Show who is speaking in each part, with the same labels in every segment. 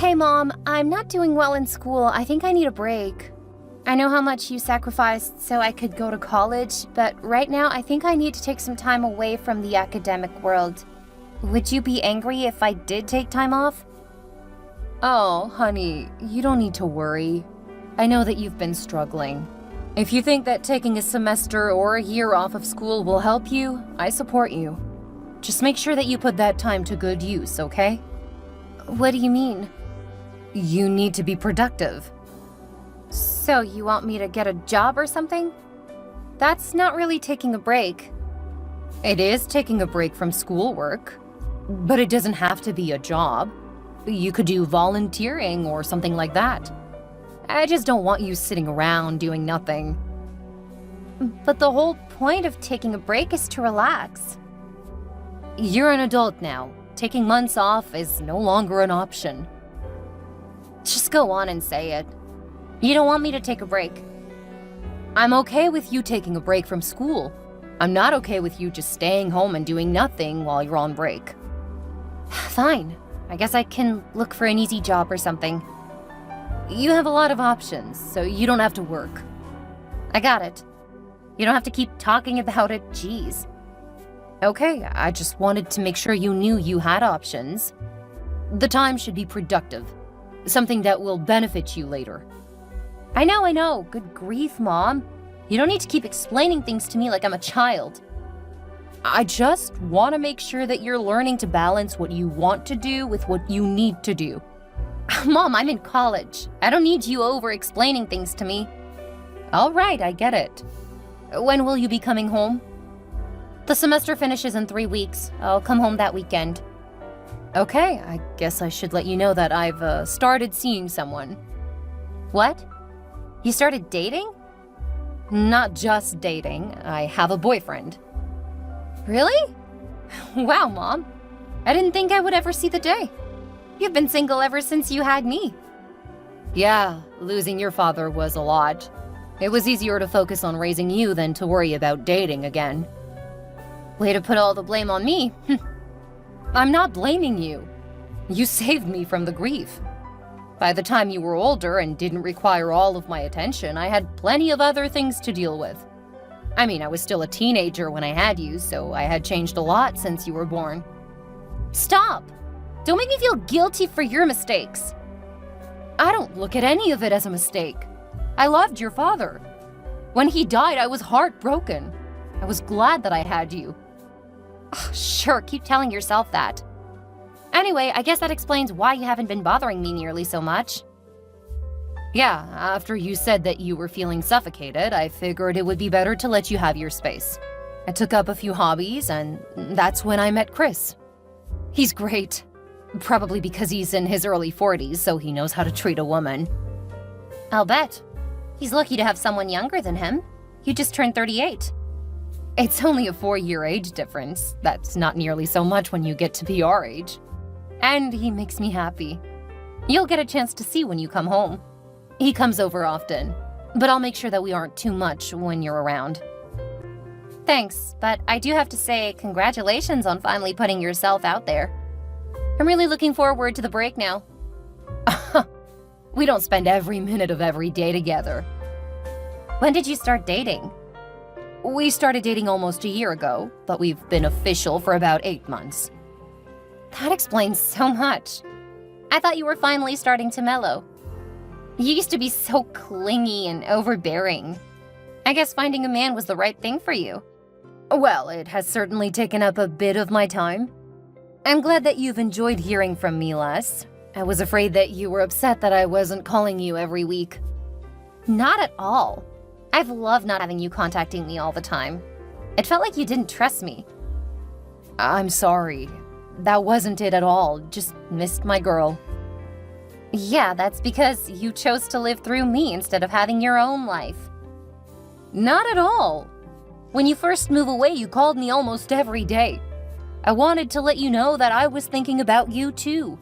Speaker 1: Hey, Mom, I'm not doing well in school. I think I need a break. I know how much you sacrificed so I could go to college, but right now I think I need to take some time away from the academic world. Would you be angry if I did take time off?
Speaker 2: Oh, honey, you don't need to worry. I know that you've been struggling. If you think that taking a semester or a year off of school will help you, I support you. Just make sure that you put that time to good use, okay?
Speaker 1: What do you mean?
Speaker 2: You need to be productive.
Speaker 1: So you want me to get a job or something? That's not really taking a break.
Speaker 2: It is taking a break from schoolwork, but it doesn't have to be a job. You could do volunteering or something like that. I just don't want you sitting around doing nothing.
Speaker 1: But the whole point of taking a break is to relax.
Speaker 2: You're an adult now. Taking months off is no longer an option.
Speaker 1: Just go on and say it. You don't want me to take a break.
Speaker 2: I'm okay with you taking a break from school. I'm not okay with you just staying home and doing nothing while you're on break.
Speaker 1: Fine. I guess I can look for an easy job or something.
Speaker 2: You have a lot of options, so you don't have to work.
Speaker 1: I got it. You don't have to keep talking about it, jeez.
Speaker 2: Okay, I just wanted to make sure you knew you had options. The time should be productive. Something that will benefit you later.
Speaker 1: I know. Good grief, Mom. You don't need to keep explaining things to me like I'm a child.
Speaker 2: I just want to make sure that you're learning to balance what you want to do with what you need to do.
Speaker 1: Mom, I'm in college. I don't need you over-explaining things to me.
Speaker 2: All right, I get it. When will you be coming home?
Speaker 1: The semester finishes in 3 weeks. I'll come home that weekend.
Speaker 2: Okay, I guess I should let you know that I've started seeing someone.
Speaker 1: What? You started dating?
Speaker 2: Not just dating. I have a boyfriend.
Speaker 1: Really? Wow, Mom. I didn't think I would ever see the day. You've been single ever since you had me.
Speaker 2: Yeah, losing your father was a lot. It was easier to focus on raising you than to worry about dating again.
Speaker 1: Way to put all the blame on me.
Speaker 2: I'm not blaming you. You saved me from the grief. By the time you were older and didn't require all of my attention, I had plenty of other things to deal with. I mean, I was still a teenager when I had you, so I had changed a lot since you were born.
Speaker 1: Stop! Don't make me feel guilty for your mistakes.
Speaker 2: I don't look at any of it as a mistake. I loved your father. When he died, I was heartbroken. I was glad that I had you.
Speaker 1: Oh, sure, keep telling yourself that. Anyway, I guess that explains why you haven't been bothering me nearly so much.
Speaker 2: Yeah, after you said that you were feeling suffocated, I figured it would be better to let you have your space. I took up a few hobbies, and that's when I met Chris. He's great. Probably because he's in his early 40s, so he knows how to treat a woman.
Speaker 1: I'll bet. He's lucky to have someone younger than him. You just turned 38.
Speaker 2: It's only a 4-year age difference. That's not nearly so much when you get to be our age. And he makes me happy. You'll get a chance to see when you come home. He comes over often, but I'll make sure that we aren't too much when you're around.
Speaker 1: Thanks, but I do have to say congratulations on finally putting yourself out there. I'm really looking forward to the break now.
Speaker 2: We don't spend every minute of every day together.
Speaker 1: When did you start dating?
Speaker 2: We started dating almost a year ago, but we've been official for about 8 months.
Speaker 1: That explains so much. I thought you were finally starting to mellow. You used to be so clingy and overbearing. I guess finding a man was the right thing for you.
Speaker 2: Well, it has certainly taken up a bit of my time. I'm glad that you've enjoyed hearing from me less. I was afraid that you were upset that I wasn't calling you every week.
Speaker 1: Not at all. I've loved not having you contacting me all the time. It felt like you didn't trust me.
Speaker 2: I'm sorry. That wasn't it at all. Just missed my girl.
Speaker 1: Yeah, that's because you chose to live through me instead of having your own life.
Speaker 2: Not at all. When you first moved away, you called me almost every day. I wanted to let you know that I was thinking about you too.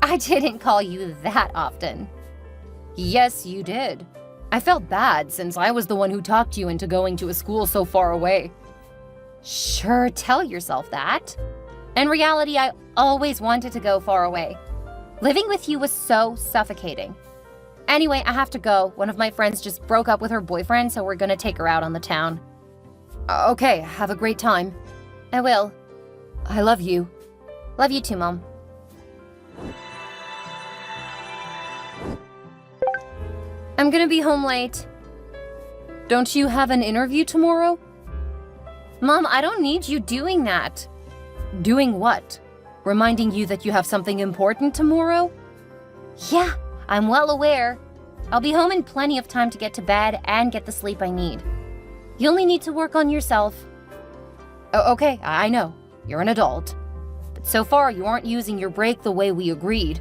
Speaker 1: I didn't call you that often.
Speaker 2: Yes, you did. I felt bad since I was the one who talked you into going to a school so far away.
Speaker 1: Sure, tell yourself that. In reality, I always wanted to go far away. Living with you was so suffocating. Anyway, I have to go. One of my friends just broke up with her boyfriend, so we're gonna take her out on the town.
Speaker 2: Okay, have a great time.
Speaker 1: I will.
Speaker 2: I love you.
Speaker 1: Love you too, Mom. I'm gonna be home late.
Speaker 2: Don't you have an interview tomorrow?
Speaker 1: Mom, I don't need you doing that.
Speaker 2: Doing what? Reminding you that you have something important tomorrow?
Speaker 1: Yeah, I'm well aware. I'll be home in plenty of time to get to bed and get the sleep I need. You only need to work on yourself.
Speaker 2: Okay, I know. You're an adult. But so far, you aren't using your break the way we agreed.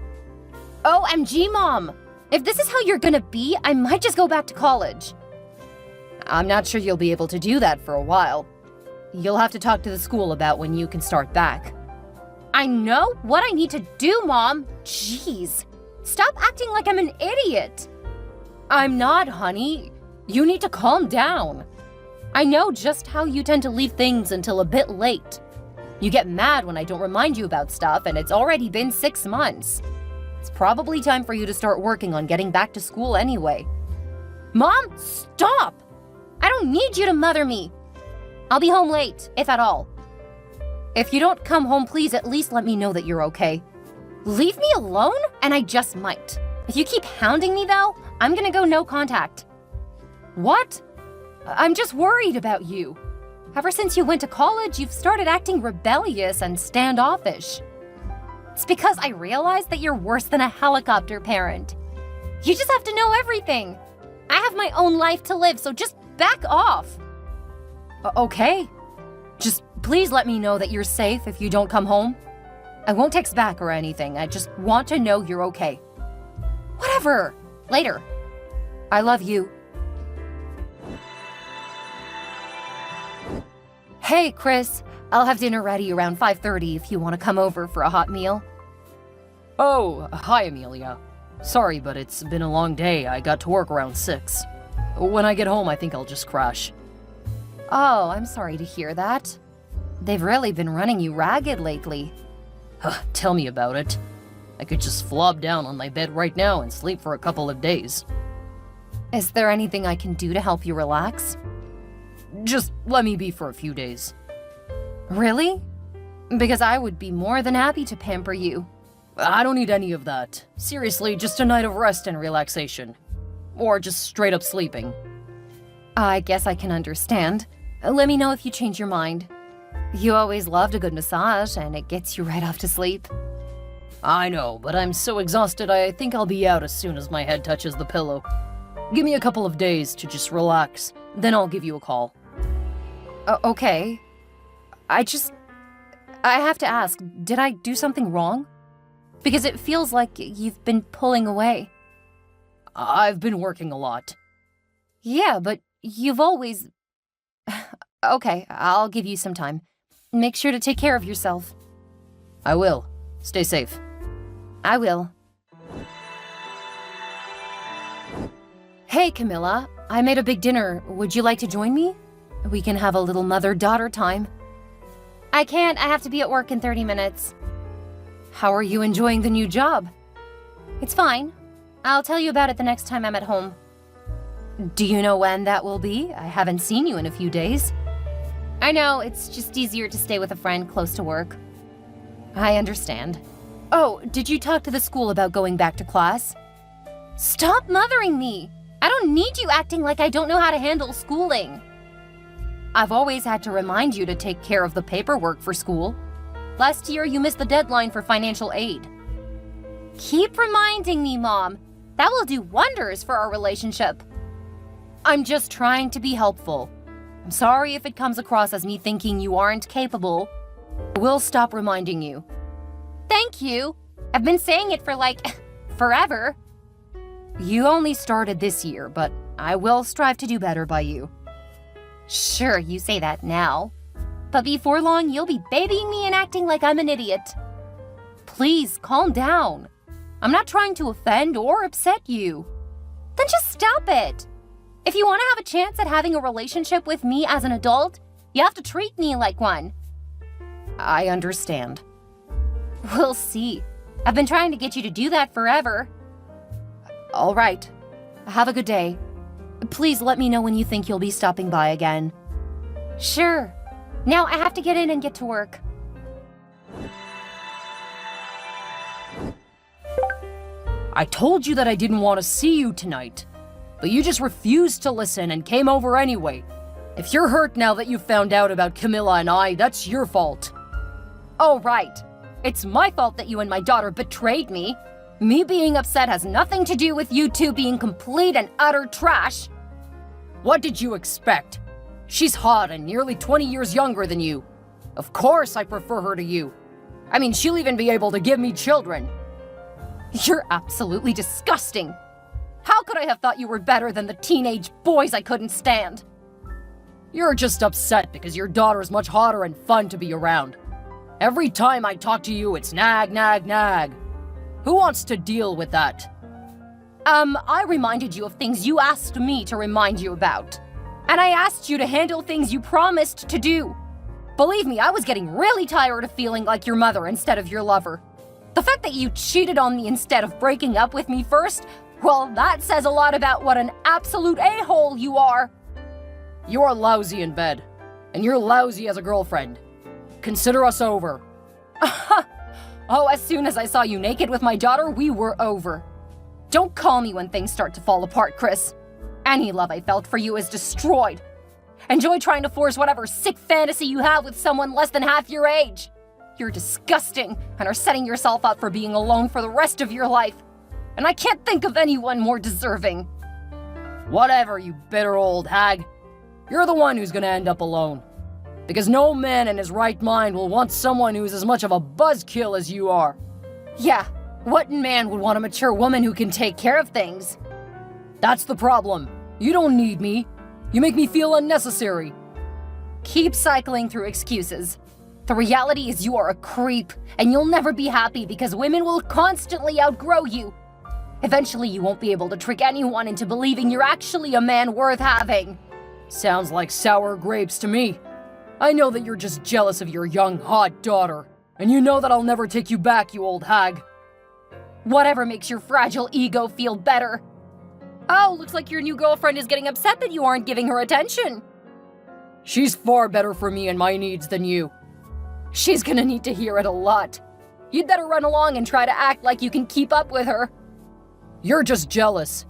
Speaker 1: OMG, Mom! If this is how you're gonna be, I might just go back to college.
Speaker 2: I'm not sure you'll be able to do that for a while. You'll have to talk to the school about when you can start back.
Speaker 1: I know what I need to do, Mom. Jeez. Stop acting like I'm an idiot.
Speaker 2: I'm not, honey. You need to calm down. I know just how you tend to leave things until a bit late. You get mad when I don't remind you about stuff, and it's already been 6 months. It's probably time for you to start working on getting back to school anyway.
Speaker 1: Mom, stop! I don't need you to mother me. I'll be home late, if at all.
Speaker 2: If you don't come home, please at least let me know that you're okay.
Speaker 1: Leave me alone, and I just might. If you keep hounding me, though, I'm gonna go no contact.
Speaker 2: What? I'm just worried about you. Ever since you went to college, you've started acting rebellious and standoffish.
Speaker 1: It's because I realized that you're worse than a helicopter parent. You just have to know everything. I have my own life to live, so just back off.
Speaker 2: Okay. Just please let me know that you're safe if you don't come home. I won't text back or anything. I just want to know you're okay.
Speaker 1: Whatever. Later.
Speaker 2: I love you. Hey, Chris. I'll have dinner ready around 5:30 if you want to come over for a hot meal.
Speaker 3: Oh, hi, Amelia. Sorry, but it's been a long day. I got to work around 6. When I get home, I think I'll just crash.
Speaker 2: Oh, I'm sorry to hear that. They've really been running you ragged lately.
Speaker 3: Tell me about it. I could just flop down on my bed right now and sleep for a couple of days.
Speaker 2: Is there anything I can do to help you relax?
Speaker 3: Just let me be for a few days.
Speaker 2: Really? Because I would be more than happy to pamper you.
Speaker 3: I don't need any of that. Seriously, just a night of rest and relaxation. Or just straight up sleeping.
Speaker 2: I guess I can understand. Let me know if you change your mind. You always loved a good massage, and it gets you right off to sleep.
Speaker 3: I know, but I'm so exhausted I think I'll be out as soon as my head touches the pillow. Give me a couple of days to just relax, then I'll give you a call.
Speaker 2: Okay. I have to ask, did I do something wrong? Because it feels like you've been pulling away.
Speaker 3: I've been working a lot.
Speaker 2: Yeah, but you've always... Okay, I'll give you some time. Make sure to take care of yourself.
Speaker 3: I will. Stay safe.
Speaker 2: I will. Hey, Camilla. I made a big dinner. Would you like to join me? We can have a little mother-daughter time.
Speaker 1: I can't. I have to be at work in 30 minutes.
Speaker 2: How are you enjoying the new job?
Speaker 1: It's fine. I'll tell you about it the next time I'm at home.
Speaker 2: Do you know when that will be? I haven't seen you in a few days.
Speaker 1: I know, it's just easier to stay with a friend close to work.
Speaker 2: I understand. Oh, did you talk to the school about going back to class?
Speaker 1: Stop mothering me! I don't need you acting like I don't know how to handle schooling.
Speaker 2: I've always had to remind you to take care of the paperwork for school. Last year, you missed the deadline for financial aid.
Speaker 1: Keep reminding me, Mom. That will do wonders for our relationship.
Speaker 2: I'm just trying to be helpful. I'm sorry if it comes across as me thinking you aren't capable. We'll stop reminding you.
Speaker 1: Thank you. I've been saying it for forever.
Speaker 2: You only started this year, but I will strive to do better by you.
Speaker 1: Sure, you say that now. But before long, you'll be babying me and acting like I'm an idiot.
Speaker 2: Please, calm down. I'm not trying to offend or upset you.
Speaker 1: Then just stop it. If you want to have a chance at having a relationship with me as an adult, you have to treat me like one.
Speaker 2: I understand.
Speaker 1: We'll see. I've been trying to get you to do that forever.
Speaker 2: All right. Have a good day. Please let me know when you think you'll be stopping by again.
Speaker 1: Sure. Now I have to get in and get to work.
Speaker 3: I told you that I didn't want to see you tonight, but you just refused to listen and came over anyway. If you're hurt now that you found out about Camilla and I, that's your fault.
Speaker 2: Oh, right. It's my fault that you and my daughter betrayed me. Me being upset has nothing to do with you two being complete and utter trash.
Speaker 3: What did you expect? She's hot and nearly 20 years younger than you. Of course I prefer her to you. I mean, she'll even be able to give me children.
Speaker 2: You're absolutely disgusting. How could I have thought you were better than the teenage boys I couldn't stand?
Speaker 3: You're just upset because your daughter's much hotter and fun to be around. Every time I talk to you, it's nag, nag, nag. Who wants to deal with that?
Speaker 2: I reminded you of things you asked me to remind you about. And I asked you to handle things you promised to do. Believe me, I was getting really tired of feeling like your mother instead of your lover. The fact that you cheated on me instead of breaking up with me first, well, that says a lot about what an absolute a-hole you are.
Speaker 3: You're lousy in bed, and you're lousy as a girlfriend. Consider us over.
Speaker 2: Oh, as soon as I saw you naked with my daughter, we were over. Don't call me when things start to fall apart, Chris. Any love I felt for you is destroyed. Enjoy trying to force whatever sick fantasy you have with someone less than half your age. You're disgusting and are setting yourself up for being alone for the rest of your life. And I can't think of anyone more deserving.
Speaker 3: Whatever, you bitter old hag. You're the one who's gonna end up alone. Because no man in his right mind will want someone who's as much of a buzzkill as you are.
Speaker 2: Yeah, what man would want a mature woman who can take care of things?
Speaker 3: That's the problem. You don't need me. You make me feel unnecessary.
Speaker 2: Keep cycling through excuses. The reality is you are a creep, and you'll never be happy because women will constantly outgrow you. Eventually, you won't be able to trick anyone into believing you're actually a man worth having.
Speaker 3: Sounds like sour grapes to me. I know that you're just jealous of your young, hot daughter, and you know that I'll never take you back, you old hag.
Speaker 2: Whatever makes your fragile ego feel better. Oh, looks like your new girlfriend is getting upset that you aren't giving her attention.
Speaker 3: She's far better for me and my needs than you.
Speaker 2: She's gonna need to hear it a lot. You'd better run along and try to act like you can keep up with her.
Speaker 3: You're just jealous.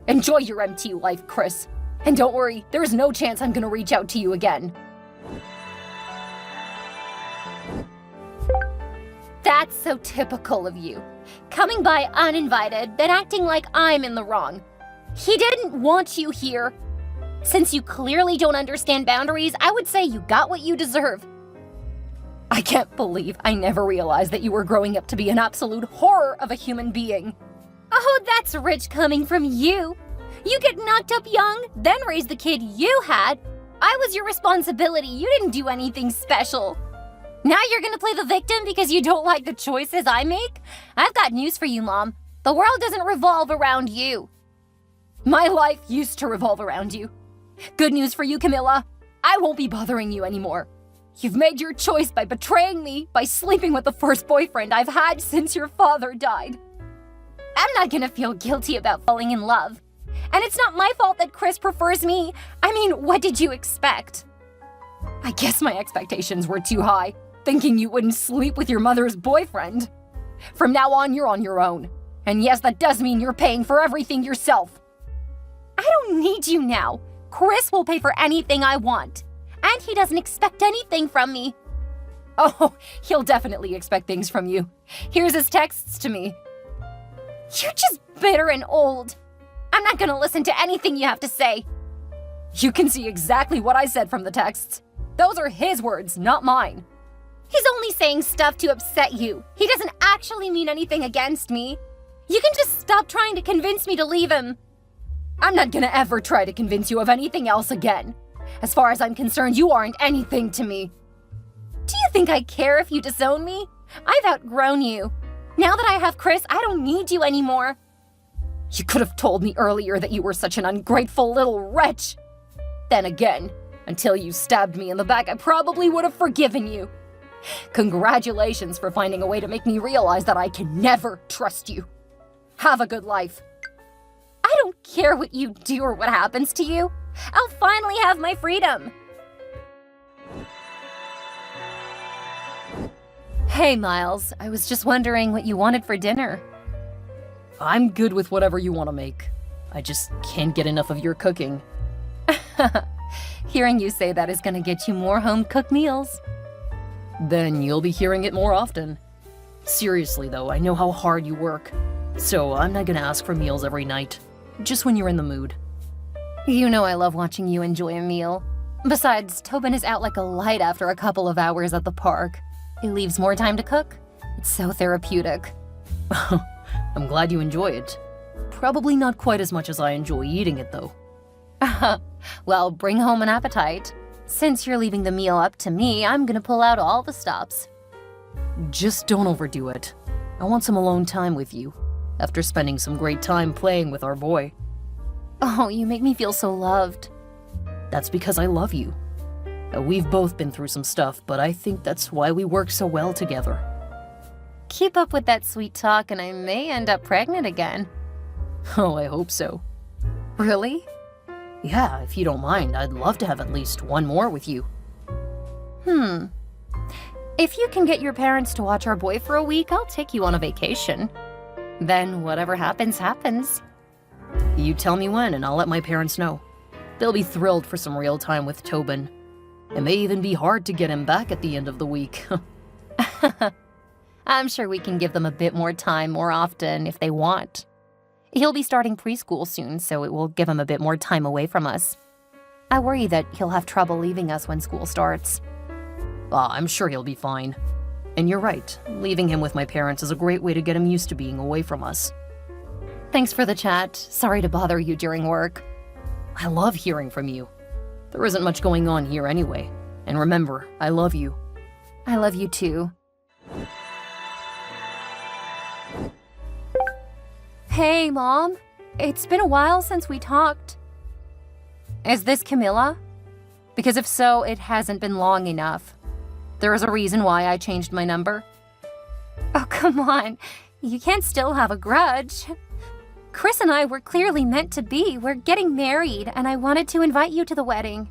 Speaker 2: Enjoy your empty life, Chris. And don't worry, there's no chance I'm gonna reach out to you again. That's so typical of you. Coming by uninvited, then acting like I'm in the wrong. He didn't want you here. Since you clearly don't understand boundaries, I would say you got what you deserve. I can't believe I never realized that you were growing up to be an absolute horror of a human being. Oh, that's rich coming from you. You get knocked up young, then raise the kid you had. I was your responsibility. You didn't do anything special. Now you're gonna play the victim because you don't like the choices I make? I've got news for you, Mom. The world doesn't revolve around you. My life used to revolve around you. Good news for you, Camilla. I won't be bothering you anymore. You've made your choice by betraying me, by sleeping with the first boyfriend I've had since your father died. I'm not gonna feel guilty about falling in love. And it's not my fault that Chris prefers me. I mean, what did you expect? I guess my expectations were too high, thinking you wouldn't sleep with your mother's boyfriend. From now on, you're on your own. And yes, that does mean you're paying for everything yourself. I don't need you now. Chris will pay for anything I want. And he doesn't expect anything from me. Oh, he'll definitely expect things from you. Here's his texts to me. You're just bitter and old. I'm not gonna listen to anything you have to say. You can see exactly what I said from the texts. Those are his words, not mine. He's only saying stuff to upset you. He doesn't actually mean anything against me. You can just stop trying to convince me to leave him. I'm not gonna ever try to convince you of anything else again. As far as I'm concerned, you aren't anything to me. Do you think I care if you disown me? I've outgrown you. Now that I have Chris, I don't need you anymore. You could have told me earlier that you were such an ungrateful little wretch. Then again, until you stabbed me in the back, I probably would have forgiven you.
Speaker 3: Congratulations for finding a way to make me realize that I can never trust you. Have a good life.
Speaker 1: I don't care what you do or what happens to you. I'll finally have my freedom.
Speaker 2: Hey, Miles, I was just wondering what you wanted for dinner.
Speaker 3: I'm good with whatever you want to make. I just can't get enough of your cooking.
Speaker 2: Hearing you say that is gonna get you more home-cooked meals.
Speaker 3: Then you'll be hearing it more often. Seriously though, I know how hard you work. So I'm not gonna ask for meals every night. Just when you're in the mood.
Speaker 2: You know I love watching you enjoy a meal. Besides, Tobin is out like a light after a couple of hours at the park. It leaves more time to cook. It's so therapeutic.
Speaker 3: I'm glad you enjoy it. Probably not quite as much as I enjoy eating it though.
Speaker 2: Well, bring home an appetite. Since you're leaving the meal up to me, I'm gonna pull out all the stops.
Speaker 3: Just don't overdo it. I want some alone time with you, after spending some great time playing with our boy.
Speaker 2: Oh, you make me feel so loved.
Speaker 3: That's because I love you. We've both been through some stuff, but I think that's why we work so well together.
Speaker 2: Keep up with that sweet talk and I may end up pregnant again.
Speaker 3: Oh, I hope so.
Speaker 2: Really?
Speaker 3: Yeah, if you don't mind, I'd love to have at least one more with you.
Speaker 2: If you can get your parents to watch our boy for a week, I'll take you on a vacation. Then whatever happens, happens.
Speaker 3: You tell me when and I'll let my parents know. They'll be thrilled for some real time with Tobin. It may even be hard to get him back at the end of the week.
Speaker 2: I'm sure we can give them a bit more time more often if they want. He'll be starting preschool soon, so it will give him a bit more time away from us. I worry that he'll have trouble leaving us when school starts.
Speaker 3: I'm sure he'll be fine. And you're right, leaving him with my parents is a great way to get him used to being away from us.
Speaker 2: Thanks for the chat. Sorry to bother you during work.
Speaker 3: I love hearing from you. There isn't much going on here anyway. And remember, I love you.
Speaker 2: I love you too. Hey, Mom. It's been a while since we talked. Is this Camilla? Because if so, it hasn't been long enough. There is a reason why I changed my number. Oh, come on. You can't still have a grudge. Chris and I were clearly meant to be. We're getting married, and I wanted to invite you to the wedding.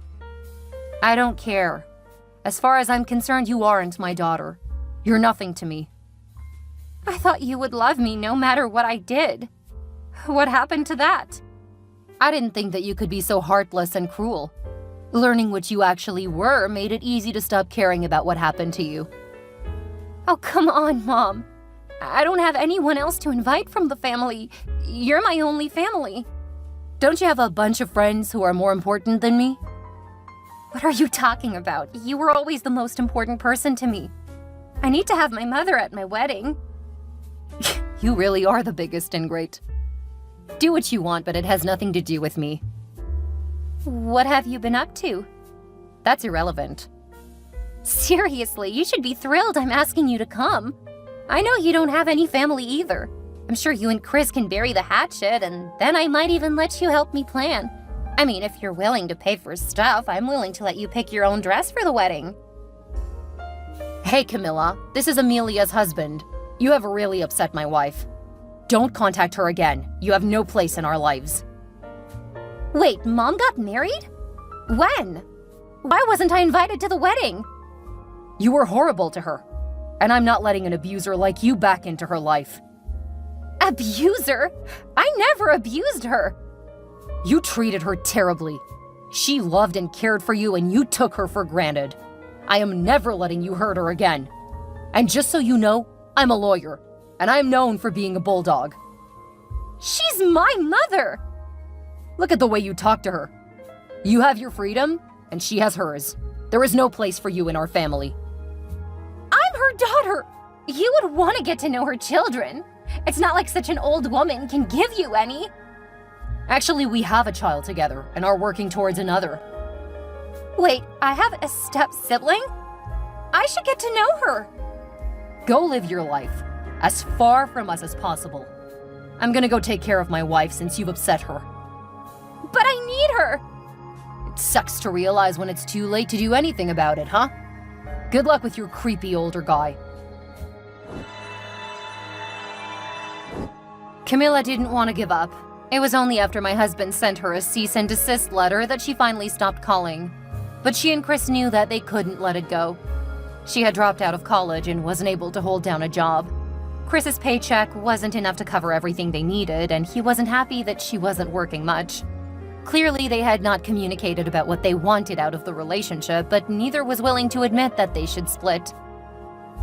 Speaker 2: I don't care. As far as I'm concerned, you aren't my daughter. You're nothing to me. I thought you would love me no matter what I did. What happened to that? I didn't think that you could be so heartless and cruel. Learning what you actually were made it easy to stop caring about what happened to you. Oh, come on, Mom. I don't have anyone else to invite from the family. You're my only family. Don't you have a bunch of friends who are more important than me? What are you talking about? You were always the most important person to me. I need to have my mother at my wedding. You really are the biggest ingrate. Do what you want, but it has nothing to do with me. What have you been up to? That's irrelevant. Seriously, you should be thrilled I'm asking you to come. I know you don't have any family either. I'm sure you and Chris can bury the hatchet, and then I might even let you help me plan. I mean, if you're willing to pay for stuff, I'm willing to let you pick your own dress for the wedding. Hey, Camilla, this is Amelia's husband. You have really upset my wife. Don't contact her again. You have no place in our lives. Wait, Mom got married? When? Why wasn't I invited to the wedding? You were horrible to her, and I'm not letting an abuser like you back into her life. Abuser? I never abused her. You treated her terribly. She loved and cared for you, and you took her for granted. I am never letting you hurt her again. And just so you know, I'm a lawyer, and I'm known for being a bulldog. She's my mother! Look at the way you talk to her. You have your freedom, and she has hers. There is no place for you in our family. I'm her daughter! You would want to get to know her children. It's not like such an old woman can give you any. Actually, we have a child together and are working towards another. Wait, I have a step-sibling? I should get to know her. Go live your life, as far from us as possible. I'm gonna go take care of my wife since you've upset her. But I need her! It sucks to realize when it's too late to do anything about it, huh?
Speaker 3: Good luck with your creepy older guy.
Speaker 2: Camilla didn't want to give up. It was only after my husband sent her a cease and desist letter that she finally stopped calling. But she and Chris knew that they couldn't let it go. She had dropped out of college and wasn't able to hold down a job. Chris's paycheck wasn't enough to cover everything they needed, and he wasn't happy that she wasn't working much. Clearly, they had not communicated about what they wanted out of the relationship, but neither was willing to admit that they should split.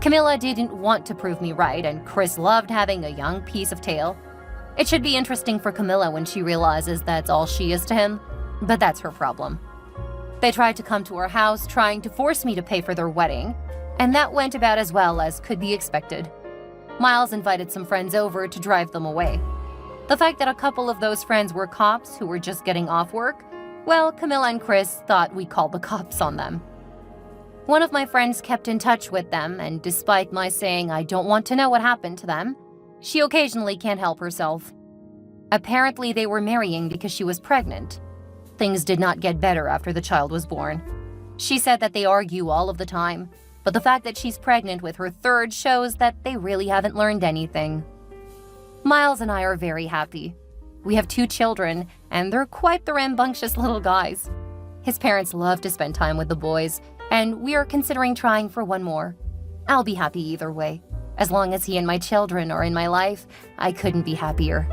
Speaker 2: Camilla didn't want to prove me right, and Chris loved having a young piece of tail. It should be interesting for Camilla when she realizes that's all she is to him, but that's her problem. They tried to come to our house, trying to force me to pay for their wedding, and that went about as well as could be expected. Miles invited some friends over to drive them away. The fact that a couple of those friends were cops who were just getting off work, well, Camilla and Chris thought we called the cops on them. One of my friends kept in touch with them, and despite my saying I don't want to know what happened to them, she occasionally can't help herself. Apparently, they were marrying because she was pregnant. Things did not get better after the child was born. She said that they argue all of the time, but the fact that she's pregnant with her third shows that they really haven't learned anything. Miles and I are very happy. We have 2 children, and they're quite the rambunctious little guys. His parents love to spend time with the boys, and we are considering trying for one more. I'll be happy either way. As long as he and my children are in my life, I couldn't be happier.